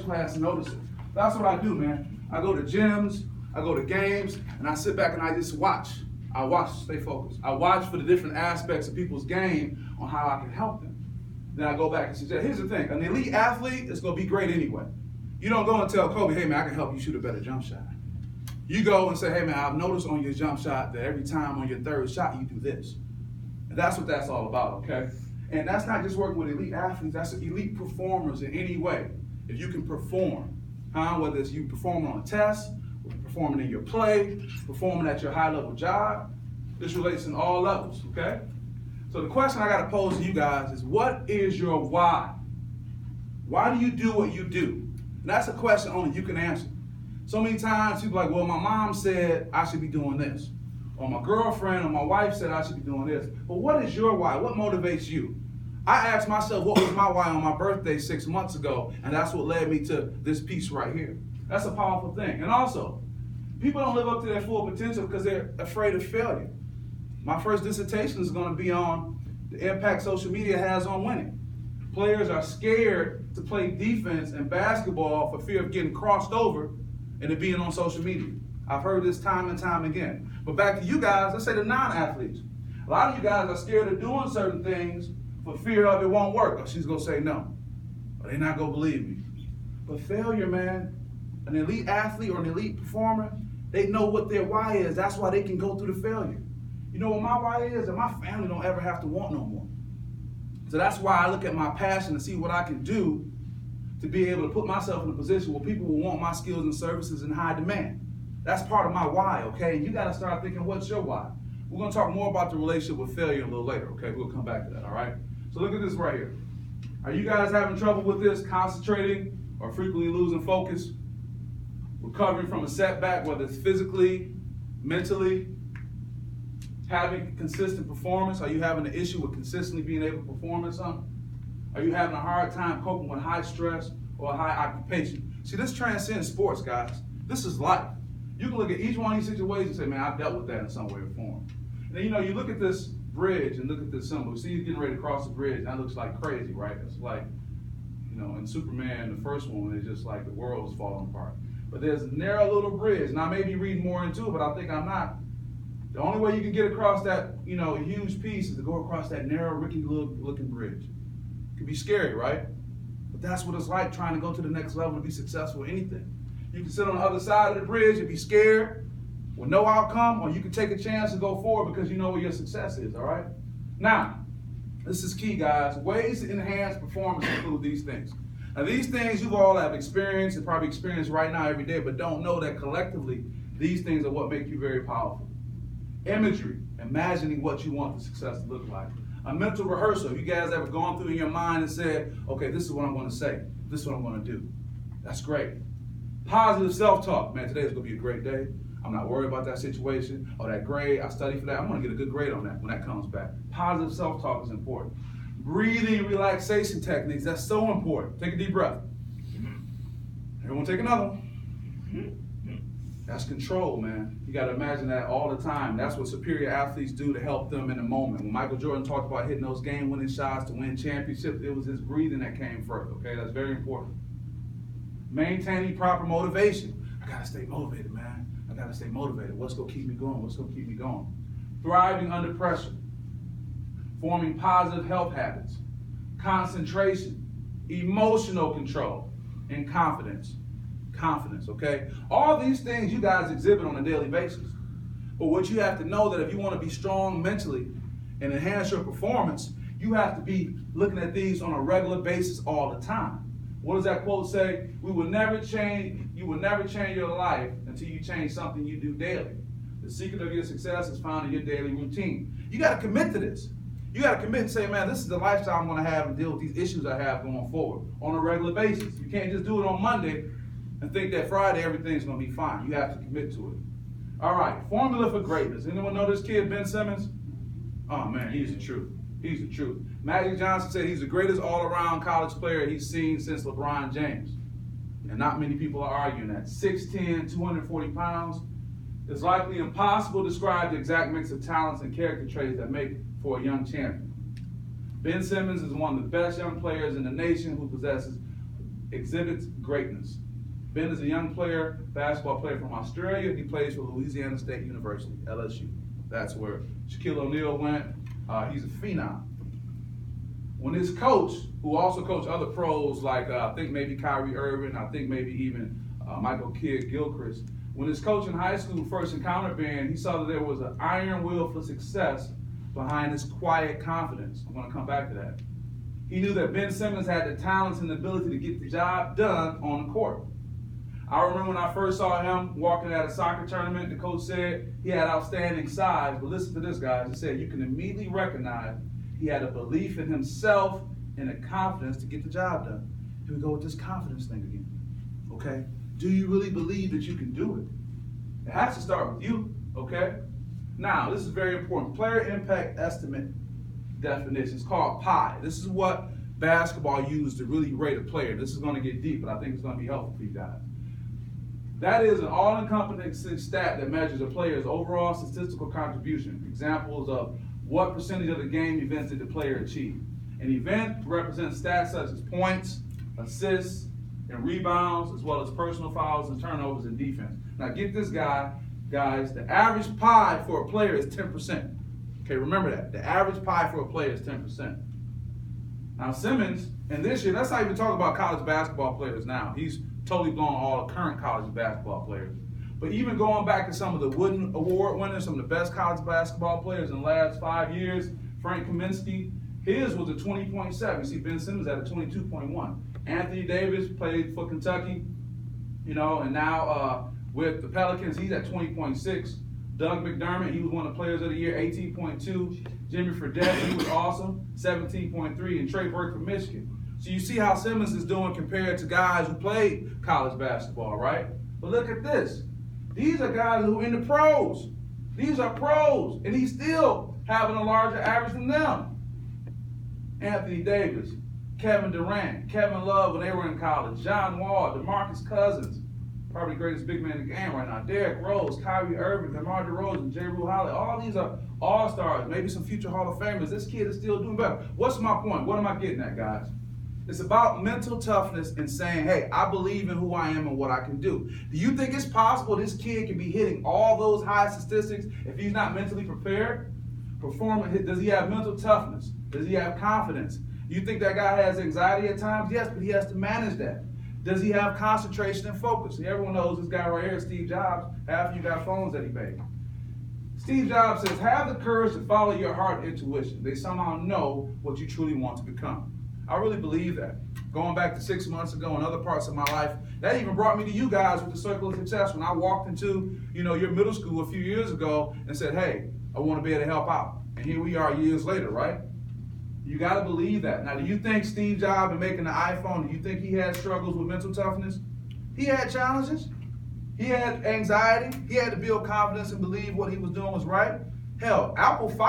class and notice it. That's what I do, man. I go to gyms, I go to games, and I sit back and I just watch. I watch, stay focused. I watch for the different aspects of people's game on how I can help them. Then I go back and suggest. Here's the thing, an elite athlete is going to be great anyway. You don't go and tell Kobe, hey man, I can help you shoot a better jump shot. You go and say, hey man, I've noticed on your jump shot that every time on your third shot you do this. And that's what that's all about, okay? And that's not just working with elite athletes, that's elite performers in any way. If you can perform, whether it's you performing on a test, performing in your play, performing at your high-level job, this relates in all levels, okay? So the question I got to pose to you guys is, what is your why? Why do you do what you do? And that's a question only you can answer. So many times people are like, well, my mom said I should be doing this. Or my girlfriend or my wife said I should be doing this. But what is your why? What motivates you? I asked myself, what was my why on my birthday 6 months ago? And that's what led me to this piece right here. That's a powerful thing. And also, people don't live up to their full potential because they're afraid of failure. My first dissertation is going to be on the impact social media has on winning. Players are scared to play defense in basketball for fear of getting crossed over and it being on social media. I've heard this time and time again. But back to you guys, let's say the non-athletes. A lot of you guys are scared of doing certain things for fear of it won't work. Or she's going to say no. Or they're not going to believe me. But failure, man, an elite athlete or an elite performer, they know what their why is. That's why they can go through the failure. You know what my why is? That my family don't ever have to want no more. So that's why I look at my passion and see what I can do to be able to put myself in a position where people will want my skills and services in high demand. That's part of my why, okay? And you gotta start thinking, what's your why? We're gonna talk more about the relationship with failure a little later, okay? We'll come back to that, all right? So look at this right here. Are you guys having trouble with this, concentrating or frequently losing focus? Recovering from a setback, whether it's physically, mentally, having consistent performance? Are you having an issue with consistently being able to perform in something? Are you having a hard time coping with high stress or high occupation? See, this transcends sports, guys. This is life. You can look at each one of these situations and say, man, I've dealt with that in some way or form. And then, you know, you look at this bridge and look at this symbol. See, he's getting ready to cross the bridge. That looks like crazy, right? It's like, you know, in Superman, the first one, it's just like the world is falling apart. But there's a narrow little bridge. And I may be reading more into it, but I think I'm not. The only way you can get across that, you know, huge piece is to go across that narrow, rickety looking bridge. It can be scary, right? But that's what it's like trying to go to the next level to be successful in anything. You can sit on the other side of the bridge and be scared with no outcome, or you can take a chance and go forward because you know where your success is, all right? Now, this is key, guys. Ways to enhance performance include these things. Now, these things you all have experienced and probably experience right now every day, but don't know that collectively, these things are what make you very powerful. Imagery, imagining what you want the success to look like. A mental rehearsal. You guys ever gone through in your mind and said, okay, this is what I'm going to say. This is what I'm going to do. That's great. Positive self-talk. Man, today's going to be a great day. I'm not worried about that situation or that grade. I studied for that. I'm going to get a good grade on that when that comes back. Positive self-talk is important. Breathing relaxation techniques. That's so important. Take a deep breath. Everyone take another one. That's control, man. You got to imagine that all the time. That's what superior athletes do to help them in the moment. When Michael Jordan talked about hitting those game-winning shots to win championships, it was his breathing that came first, okay? That's very important. Maintaining proper motivation. I got to stay motivated, man. I got to stay motivated. What's going to keep me going? What's going to keep me going? Thriving under pressure. Forming positive health habits. Concentration. Emotional control. And confidence. Confidence, okay? All these things you guys exhibit on a daily basis. But what you have to know that if you want to be strong mentally and enhance your performance, you have to be looking at these on a regular basis all the time. What does that quote say? You will never change your life until you change something you do daily. The secret of your success is found in your daily routine. You got to commit to this. You got to commit and say, man, this is the lifestyle I'm going to have and deal with these issues I have going forward on a regular basis. You can't just do it on Monday and think that Friday everything's going to be fine. You have to commit to it. All right, formula for greatness. Anyone know this kid, Ben Simmons? Oh, man, he's the truth. He's the truth. Magic Johnson said he's the greatest all-around college player he's seen since LeBron James. And not many people are arguing that. 6'10", 240 pounds. It's likely impossible to describe the exact mix of talents and character traits that make for a young champion. Ben Simmons is one of the best young players in the nation who possesses exhibits greatness. Ben is a young player, basketball player from Australia. He plays for Louisiana State University, LSU. That's where Shaquille O'Neal went. He's a phenom. When his coach, who also coached other pros like I think maybe Kyrie Irving, I think maybe even Michael Kidd-Gilchrist, when his coach in high school first encountered Ben, he saw that there was an iron will for success behind his quiet confidence. I'm going to come back to that. He knew that Ben Simmons had the talents and the ability to get the job done on the court. I remember when I first saw him walking at a soccer tournament, the coach said he had outstanding size, but listen to this, guys. He said you can immediately recognize he had a belief in himself and a confidence to get the job done. Here we go with this confidence thing again, okay? Do you really believe that you can do it? It has to start with you, okay? Now, this is very important. Player impact estimate definition. It's called PI. This is what basketball uses to really rate a player. This is going to get deep, but I think it's going to be helpful for you guys. That is an all-encompassing stat that measures a player's overall statistical contribution. Examples of what percentage of the game events did the player achieve. An event represents stats such as points, assists, and rebounds, as well as personal fouls and turnovers in defense. Now get this, guys, the average PI for a player is 10%. Okay, remember that. The average PI for a player is 10%. Now Simmons, and this year, let's not even talk about college basketball players now. He's totally blown all the current college basketball players. But even going back to some of the Wooden Award winners, some of the best college basketball players in the last 5 years, Frank Kaminsky, his was a 20.7. You see Ben Simmons at a 22.1. Anthony Davis played for Kentucky, and now with the Pelicans, he's at 20.6. Doug McDermott, he was one of the players of the year, 18.2. Jimmy Fredette, he was awesome, 17.3. And Trey Burke from Michigan. So you see how Simmons is doing compared to guys who played college basketball, right? But look at this. These are guys who are in the pros. These are pros, and he's still having a larger average than them. Anthony Davis, Kevin Durant, Kevin Love when they were in college, John Wall, DeMarcus Cousins, probably the greatest big man in the game right now, Derrick Rose, Kyrie Irving, DeMar DeRozan, J. Rule Holiday. All these are all-stars, maybe some future Hall of Famers. This kid is still doing better. What's my point? What am I getting at, guys? It's about mental toughness and saying, hey, I believe in who I am and what I can do. Do you think it's possible this kid can be hitting all those high statistics if he's not mentally prepared? Does he have mental toughness? Does he have confidence? You think that guy has anxiety at times? Yes, but he has to manage that. Does he have concentration and focus? Everyone knows this guy right here, Steve Jobs. Half of you got phones that he made. Steve Jobs says, have the courage to follow your heart intuition. They somehow know what you truly want to become. I really believe that. Going back to 6 months ago and other parts of my life, that even brought me to you guys with the Circle of Success when I walked into, your middle school a few years ago and said, hey, I want to be able to help out. And here we are years later, right? You got to believe that. Now, do you think Steve Jobs in making the iPhone, do you think he had struggles with mental toughness? He had challenges. He had anxiety. He had to build confidence and believe what he was doing was right. Hell, Apple